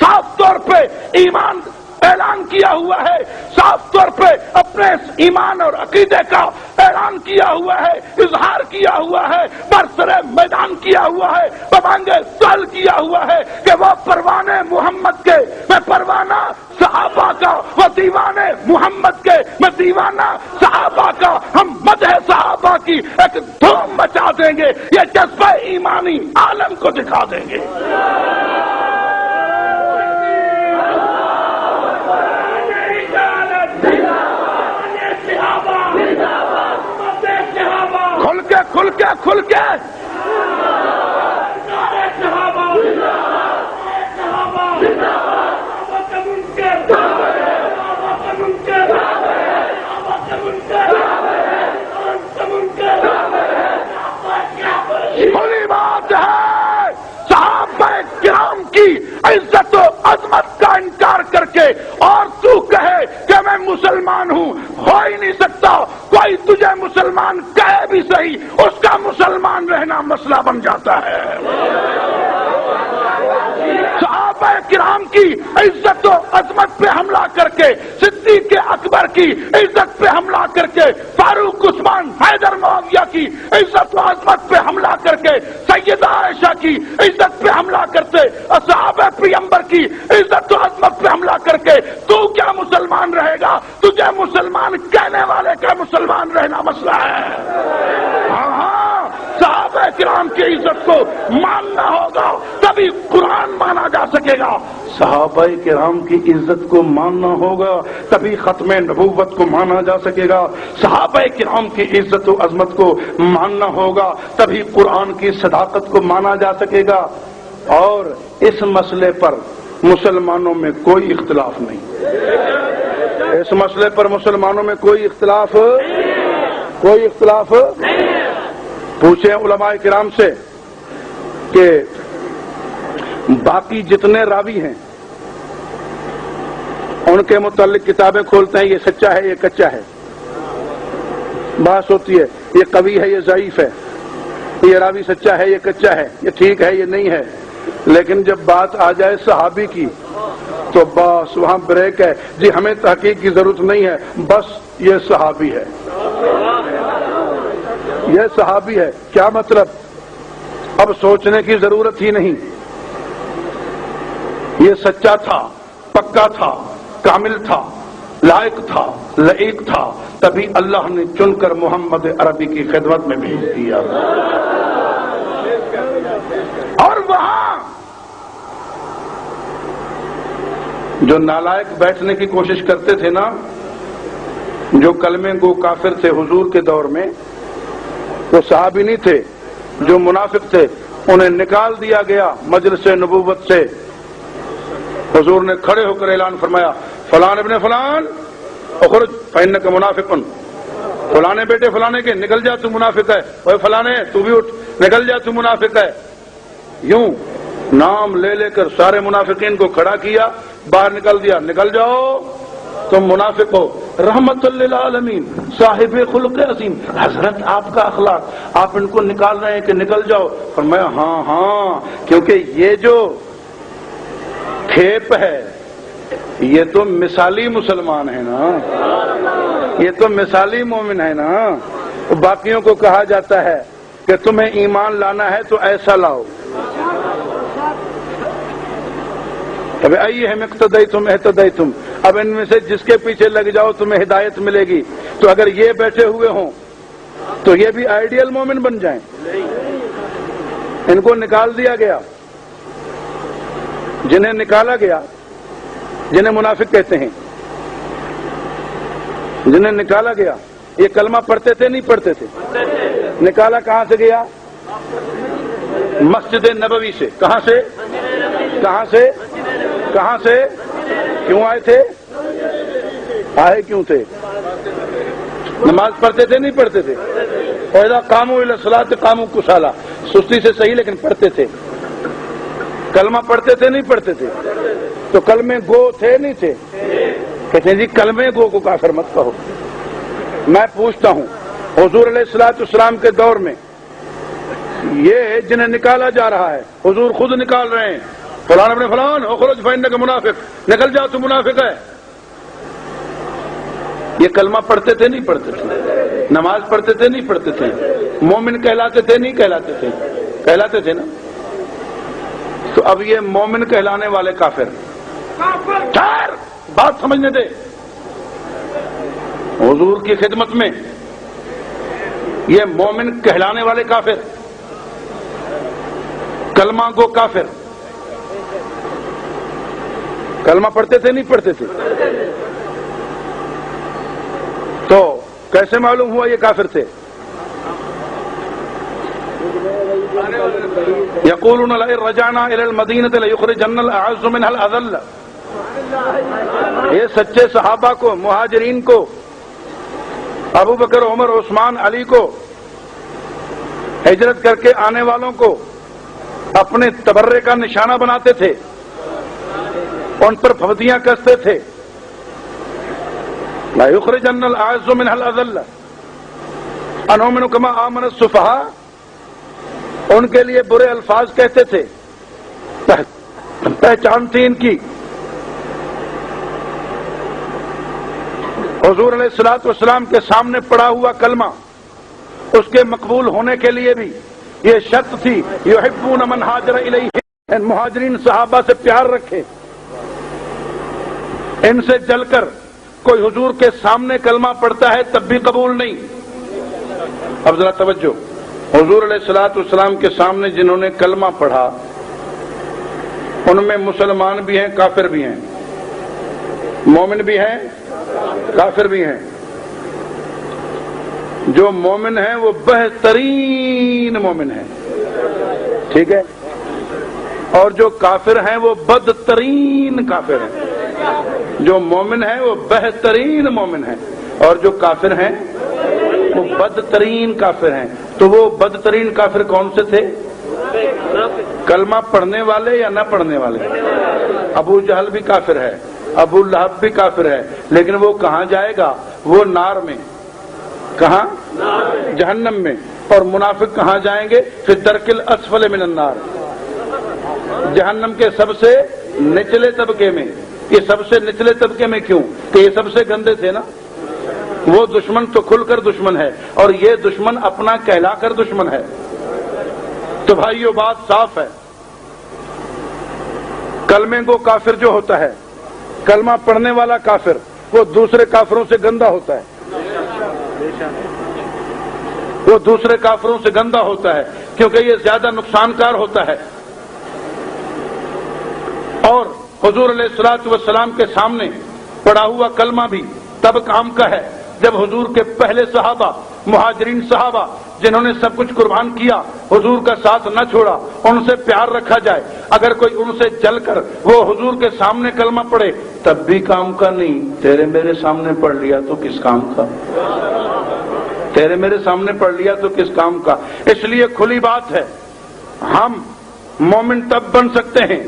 صاف طور پہ ایمان اعلان کیا ہوا ہے، صاف طور پہ اپنے ایمان اور عقیدے کا اعلان کیا ہوا ہے، اظہار کیا ہوا ہے، برسرے میدان کیا ہوا ہے، ببانگے سال کیا ہوا ہے کہ وہ پروانے محمد کے، میں پروانہ صحابہ کا، وہ دیوانے محمد کے، میں دیوانہ صحابہ کا۔ ہم مدح صحابہ کی ایک دھوم مچا دیں گے، یہ جذبہ ایمانی عالم کو دکھا دیں گے۔ کھل کے کھل کے بڑی بات ہے، صحابہ کرام کی عزت و عظمت کا انکار کر کے اور تو کہے کہ میں مسلمان ہوں، ہو ہی نہیں سکتا۔ کوئی تجھے مسلمان کہے بھی صحیح، اس کا مسلمان رہنا مسئلہ بن جاتا ہے۔ صحابہ کرام کی عزت و عظمت پہ حملہ کر کے، صدیق اکبر کی عزت پہ حملہ کر کے، فاروق عثمان حیدر معاویہ کی عزت و عظمت پہ حملہ کر کے، سیدہ عائشہ کی عزت پہ حملہ کرتے، صحابہ پیغمبر کی عزت و عظمت پہ حملہ کر کے تو کیا مسلمان رہے گا؟ تجھے مسلمان کہنے والے کا مسلمان رہنا مسئلہ ہے۔ ہاں، صحابہ کرام کی عزت کو ماننا ہوگا تبھی قرآن مانا جا سکے گا، صحابہ کرام کی عزت کو ماننا ہوگا تبھی ختم نبوت کو مانا جا سکے گا، صحابہ کرام کی عزت و عظمت کو ماننا ہوگا تبھی قرآن کی صداقت کو مانا جا سکے گا۔ اور اس مسئلے پر مسلمانوں میں کوئی اختلاف نہیں، اس مسئلے پر مسلمانوں میں کوئی اختلاف پوچھیں علماء کرام سے کہ باقی جتنے راوی ہیں ان کے متعلق کتابیں کھولتے ہیں، یہ سچا ہے یہ کچا ہے، بحث ہوتی ہے، یہ قوی ہے یہ ضعیف ہے، یہ راوی سچا ہے یہ کچا ہے، یہ ٹھیک ہے یہ نہیں ہے۔ لیکن جب بات آ جائے صحابی کی تو بس وہاں بریک ہے، جی ہمیں تحقیق کی ضرورت نہیں ہے، بس یہ صحابی ہے، یہ صحابی ہے۔ کیا مطلب؟ اب سوچنے کی ضرورت ہی نہیں، یہ سچا تھا، پکا تھا، کامل تھا، لائق تھا، لائق تھا، تبھی اللہ نے چن کر محمد عربی کی خدمت میں بھیج دیا۔ اور وہاں جو نالائق بیٹھنے کی کوشش کرتے تھے نا، جو کلمے کو کافر تھے حضور کے دور میں، وہ صحابی نہیں تھے، جو منافق تھے انہیں نکال دیا گیا مجلس نبوت سے۔ حضور نے کھڑے ہو کر اعلان فرمایا، فلان ابن فلان اخرج فإنک منافق، فلانے بیٹے فلانے کے نکل جا تو منافق ہے، اوے فلانے تو بھی اٹھ نکل جا تو منافق ہے۔ یوں نام لے لے کر سارے منافقین کو کھڑا کیا، باہر نکل دیا، نکل جاؤ تم منافق ہو۔ رحمت للعالمین، صاحب خلق عظیم، حضرت آپ کا اخلاق، آپ ان کو نکال رہے ہیں کہ نکل جاؤ؟ فرمایا ہاں کیونکہ یہ جو کھیپ ہے، یہ تو مثالی مسلمان ہے نا، یہ تو مثالی مومن ہے نا. باقیوں کو کہا جاتا ہے کہ تمہیں ایمان لانا ہے تو ایسا لاؤ. اب ایہم اقتدیتم اہتدیتم، اب ان میں سے جس کے پیچھے لگ جاؤ تمہیں ہدایت ملے گی. تو اگر یہ بیٹھے ہوئے ہوں تو یہ بھی آئیڈیل مومن بن جائیں. ان کو نکال دیا گیا. جنہیں نکالا گیا، جنہیں منافق کہتے ہیں، جنہیں نکالا گیا، یہ کلمہ پڑھتے تھے نہیں پڑھتے تھے؟ نکالا کہاں سے گیا؟ مسجد نبوی سے. کہاں سے؟ کہاں سے؟ کہاں سے؟ کیوں آئے تھے؟ آئے کیوں تھے؟ نماز پڑھتے تھے نہیں پڑھتے تھے؟ وَإِذَا قَامُوا إِلَى الصَّلَاةِ قَامُوا كُسَالَىٰ، سستی سے صحیح لیکن پڑھتے تھے. کلمہ پڑھتے تھے نہیں پڑھتے تھے؟ تو کلمے گو تھے نہیں تھے؟ کہتے ہیں جی کلمے گو کو کافر مت کہو. میں پوچھتا ہوں حضور علیہ الصلوۃ والسلام کے دور میں یہ جنہیں نکالا جا رہا ہے، حضور خود نکال رہے ہیں، فلان ابن فلان اخرج فإنک منافق، نکل جاؤ تو منافق ہے. یہ کلمہ پڑھتے تھے نہیں پڑھتے تھے؟ نماز پڑھتے تھے نہیں پڑھتے تھے؟ مومن کہلاتے تھے نہیں کہلاتے تھے؟ کہلاتے تھے نا. تو اب یہ مومن کہلانے والے کافر، بات سمجھنے دے. حضور کی خدمت میں یہ مومن کہلانے والے کافر، کلمہ گو کافر، کلمہ پڑھتے تھے نہیں پڑھتے تھے؟ تو کیسے معلوم ہوا یہ کافر تھے؟ یقولون لئن رجعنا الى المدینۃ لیخرجن الاعز منها الاذل. یہ سچے صحابہ کو، مہاجرین کو، ابو بکر، عمر، عثمان، علی کو، ہجرت کر کے آنے والوں کو اپنے تبرے کا نشانہ بناتے تھے، ان پر پھپتیاں کستے تھے. لا یخرجن الاعز منها الاذل انؤمن کما آمن السفہاء. ان کے لیے برے الفاظ کہتے تھے، پہچان تھی ان کی. حضور علیہ الصلوۃ والسلام کے سامنے پڑا ہوا کلمہ، اس کے مقبول ہونے کے لیے بھی یہ شرط تھی، یحبون من ہاجر الیہ، مہاجرین صحابہ سے پیار رکھے. ان سے جل کر کوئی حضور کے سامنے کلمہ پڑھتا ہے تب بھی قبول نہیں. اب ذرا توجہ، حضور علیہ الصلوۃ والسلام کے سامنے جنہوں نے کلمہ پڑھا ان میں مسلمان بھی ہیں، کافر بھی ہیں، مومن بھی ہیں، کافر بھی ہیں. جو مومن ہیں وہ بہترین مومن ہیں، ٹھیک ہے، اور جو کافر ہیں وہ بدترین کافر ہیں. جو مومن ہیں وہ بہترین مومن ہیں، اور جو کافر ہیں وہ بدترین کافر ہیں. تو وہ بدترین کافر کون سے تھے؟ کلمہ پڑھنے والے یا نہ پڑھنے والے؟ ابو جہل بھی کافر ہے، ابو لہب بھی کافر ہے، لیکن وہ کہاں جائے گا؟ وہ نار میں. کہاں؟ جہنم میں. اور منافق کہاں جائیں گے؟ فی الدرک الاسفل من النار، جہنم کے سب سے نچلے طبقے میں. یہ سب سے نچلے طبقے میں کیوں؟ کہ یہ سب سے گندے تھے نا. وہ دشمن تو کھل کر دشمن ہے، اور یہ دشمن اپنا کہلا کر دشمن ہے. تو بھائیو بات صاف ہے، کلمے کو کافر جو ہوتا ہے، کلمہ پڑھنے والا کافر، وہ دوسرے کافروں سے گندا ہوتا ہے. وہ دوسرے کافروں سے گندا ہوتا ہے کیونکہ یہ زیادہ نقصان کار ہوتا ہے. اور حضور علیہ الصلوۃ والسلام کے سامنے پڑا ہوا کلمہ بھی تب کام کا ہے جب حضور کے پہلے صحابہ، مہاجرین صحابہ جنہوں نے سب کچھ قربان کیا، حضور کا ساتھ نہ چھوڑا، ان سے پیار رکھا جائے. اگر کوئی ان سے چل کر وہ حضور کے سامنے کلمہ پڑھے تب بھی کام کا نہیں. تیرے میرے سامنے پڑھ لیا تو کس کام کا؟ تیرے میرے سامنے پڑھ لیا تو کس کام کا؟ اس لیے کھلی بات ہے، ہم مومن تب بن سکتے ہیں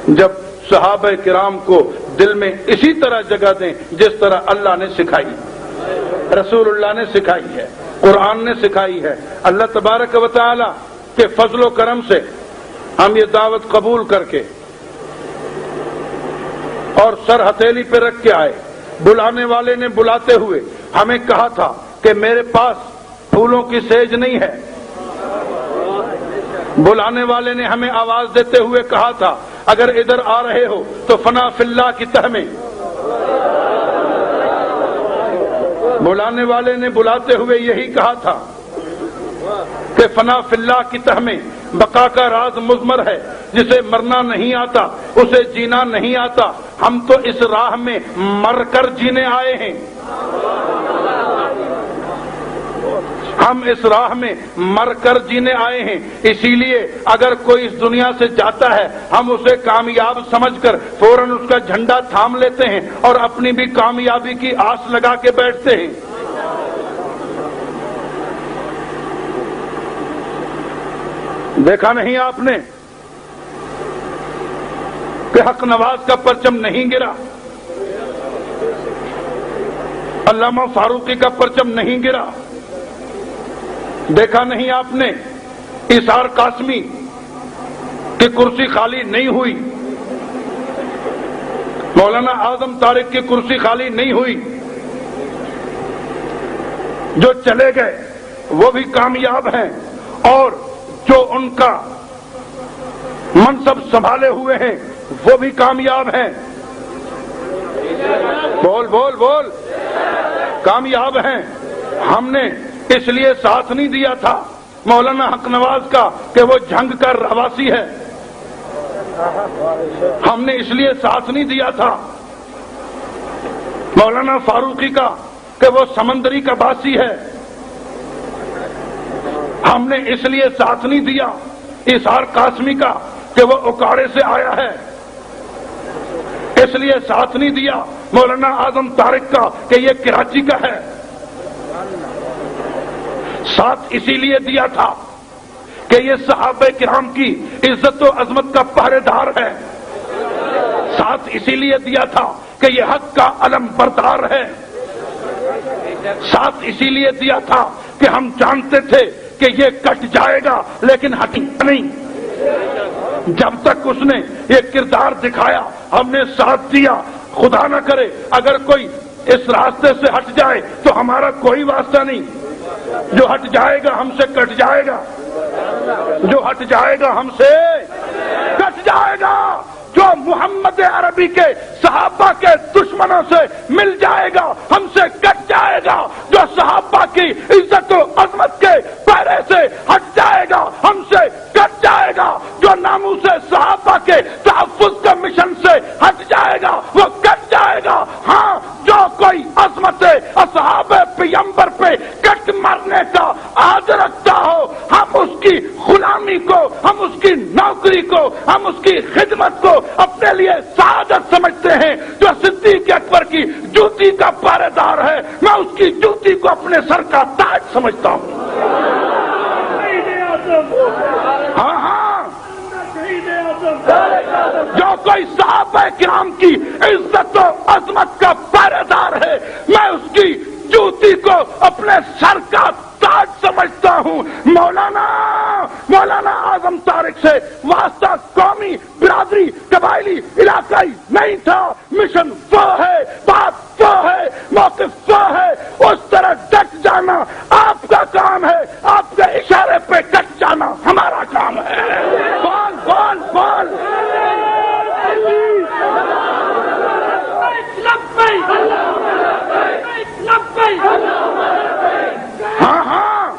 جب صحابہ کرام کو دل میں اسی طرح جگہ دیں جس طرح اللہ نے سکھائی، رسول اللہ نے سکھائی ہے، قرآن نے سکھائی ہے. اللہ تبارک و تعالی کے فضل و کرم سے ہم یہ دعوت قبول کر کے اور سر ہتھیلی پہ رکھ کے آئے. بلانے والے نے بلاتے ہوئے ہمیں کہا تھا کہ میرے پاس پھولوں کی سیج نہیں ہے. بلانے والے نے ہمیں آواز دیتے ہوئے کہا تھا اگر ادھر آ رہے ہو تو فنا فی اللہ کی تہ میں. بلانے والے نے بلاتے ہوئے یہی کہا تھا کہ فنا فی اللہ کی تہ میں بقا کا راز مضمر ہے. جسے مرنا نہیں آتا اسے جینا نہیں آتا. ہم تو اس راہ میں مر کر جینے آئے ہیں. ہم اس راہ میں مر کر جینے آئے ہیں. اسی لیے اگر کوئی اس دنیا سے جاتا ہے ہم اسے کامیاب سمجھ کر فوراً اس کا جھنڈا تھام لیتے ہیں اور اپنی بھی کامیابی کی آس لگا کے بیٹھتے ہیں. دیکھا نہیں آپ نے کہ حق نواز کا پرچم نہیں گرا, علامہ فاروقی کا پرچم نہیں گرا. دیکھا نہیں آپ نے ایثار قاسمی کی کرسی خالی نہیں ہوئی, مولانا اعظم طارق کی کرسی خالی نہیں ہوئی. جو چلے گئے وہ بھی کامیاب ہیں اور جو ان کا منصب سنبھالے ہوئے ہیں وہ بھی کامیاب ہیں. بول بول بول, کامیاب ہیں. ہم نے اس لیے ساتھ نہیں دیا تھا مولانا حق نواز کا کہ وہ جنگ کا رواسی ہے. ہم نے اس لیے ساتھ نہیں دیا تھا مولانا فاروقی کا کہ وہ سمندری کا باسی ہے. ہم نے اس لیے ساتھ نہیں دیا ایثار قاسمی کا کہ وہ اکاڑے سے آیا ہے. اس لیے ساتھ نہیں دیا مولانا اعظم طارق کا کہ یہ کراچی کا ہے. ساتھ اسی لیے دیا تھا کہ یہ صحابہ کرام کی عزت و عظمت کا پہرے دار ہے. ساتھ اسی لیے دیا تھا کہ یہ حق کا علم بردار ہے. ساتھ اسی لیے دیا تھا کہ ہم جانتے تھے کہ یہ کٹ جائے گا لیکن ہٹے نہیں. جب تک اس نے یہ کردار دکھایا ہم نے ساتھ دیا. خدا نہ کرے اگر کوئی اس راستے سے ہٹ جائے تو ہمارا کوئی واسطہ نہیں. جو ہٹ جائے گا ہم سے کٹ جائے گا, جو ہٹ جائے گا ہم سے کٹ جائے گا. جو محمد عربی کے صحابہ کے دشمنوں سے مل جائے گا ہم سے کٹ جائے گا. جو صحابہ کی عزت و عظمت کے پہرے سے ہٹ جائے گا ہم سے کٹ جائے گا. جو ناموس صحابہ کے تحفظ کے مشن سے ہٹ جائے گا وہ کٹ جائے گا. ہاں, جو کوئی عظمت اصحاب پیغمبر پہ کٹ مارنے کا عہد رکھتا ہو ہم اس کی غلامی کو, ہم اس کی نوکری کو, ہم اس کی خدمت کو اپنے لیے سعادت سمجھتے ہیں. جو صدیق اکبر کی جوتی کا پہرے دار ہے میں اس کی جوتی کو اپنے سر کا تاج سمجھتا ہوں. ہاں ہاں, جو کوئی صحابہ کرام کی عزت و عظمت کا پہرے دار ہے میں اس کی جوتی کو اپنے سر کا تاج سمجھتا ہوں. مولانا اعظم طارق سے واسطہ قومی, برادری, قبائلی, علاقائی نہیں تھا. مشن وہ ہے, بات وہ ہے, موقف وہ ہے. اس طرح ڈٹ جانا آپ کا کام ہے, آپ کے اشارے پہ کٹ جانا ہمارا کام ہے. بول بول بول, ہاں ہاں,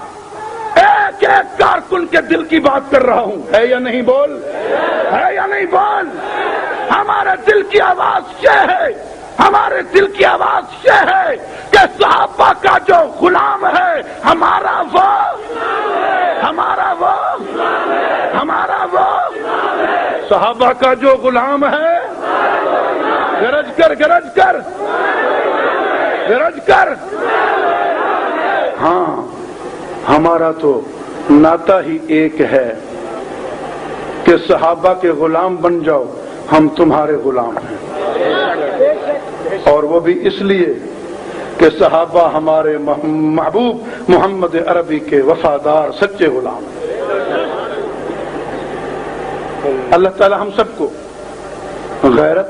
ایک ایک کارکن کے دل کی بات کر رہا ہوں. ہے یا نہیں بول, ہے یا نہیں بول. ہمارے دل کی آواز یہ ہے, ہمارے دل کی آواز یہ ہے کہ صحابہ کا جو غلام ہے ہمارا وہ, ہمارا وہ, ہمارا وہ. صحابہ کا جو غلام ہے گرج کر گرج کر گرج کر. ہاں, ہمارا تو ناتا ہی ایک ہے کہ صحابہ کے غلام بن جاؤ, ہم تمہارے غلام ہیں. اور وہ بھی اس لیے کہ صحابہ ہمارے محبوب محمد عربی کے وفادار سچے غلام ہیں. اللہ تعالی ہم سب کو غیرت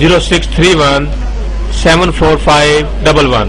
0631745111।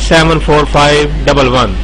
74511।